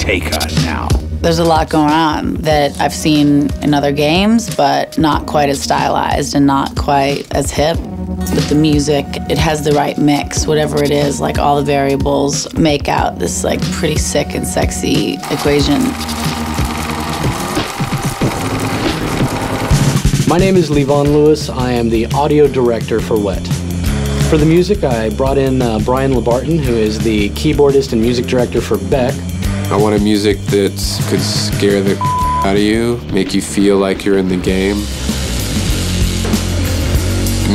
take on now. There's a lot going on that I've seen in other games, but not quite as stylized and not quite as hip. With the music, it has the right mix, whatever it is, like all the variables make out this like pretty sick and sexy equation. My name is Levon Lewis. I am the audio director for Wet. For the music, I brought in Brian LeBarton, who is the keyboardist and music director for Beck. I wanted music that could scare the out of you, make you feel like you're in the game.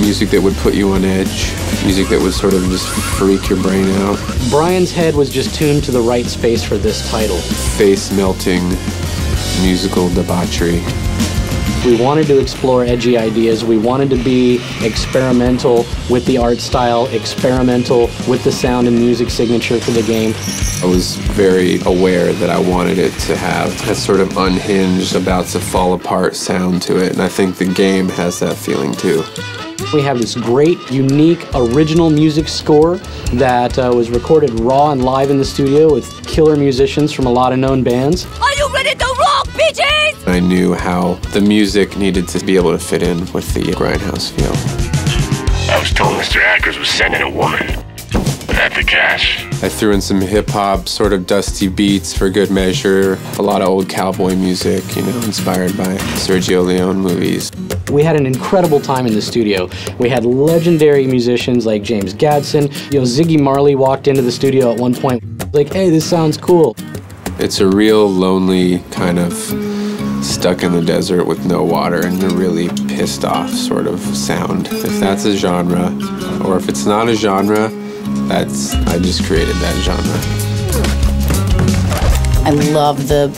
Music that would put you on edge. Music that would sort of just freak your brain out. Brian's head was just tuned to the right space for this title. Face-melting musical debauchery. We wanted to explore edgy ideas. We wanted to be experimental with the art style, experimental with the sound and music signature for the game. I was very aware that I wanted it to have a sort of unhinged, about to fall apart sound to it, and I think the game has that feeling too. We have this great, unique, original music score that was recorded raw and live in the studio with killer musicians from a lot of known bands. Are you ready to rock, bitches? I knew how the music needed to be able to fit in with the grindhouse feel. I was told Mr. Ackers was sending a woman. At the cash. I threw in some hip-hop, sort of dusty beats for good measure. A lot of old cowboy music, you know, inspired by Sergio Leone movies. We had an incredible time in the studio. We had legendary musicians like James Gadsden. You know, Ziggy Marley walked into the studio at one point, like, hey, this sounds cool. It's a real lonely kind of stuck in the desert with no water and a really pissed off sort of sound. If that's a genre, or if it's not a genre, I just created that genre. I love the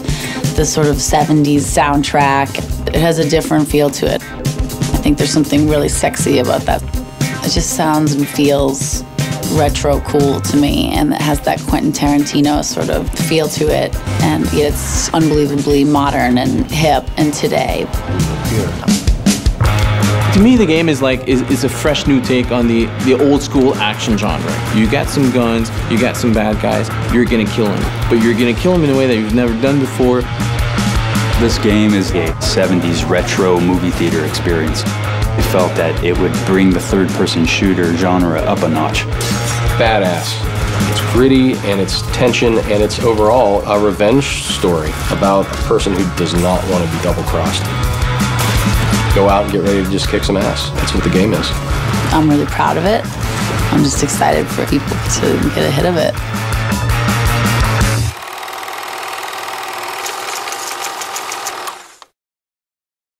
sort of 70s soundtrack. It has a different feel to it. I think there's something really sexy about that. It just sounds and feels retro cool to me, and it has that Quentin Tarantino sort of feel to it, and yet it's unbelievably modern and hip and today. To me, the game is a fresh new take on the old school action genre. You got some guns, you got some bad guys, you're gonna kill them. But you're gonna kill them in a way that you've never done before. This game is a 70s retro movie theater experience. I felt that it would bring the third-person shooter genre up a notch. Badass. It's gritty, and it's tension, and it's overall a revenge story about a person who does not want to be double-crossed. Go out and get ready to just kick some ass. That's what the game is. I'm really proud of it. I'm just excited for people to get a hit of it.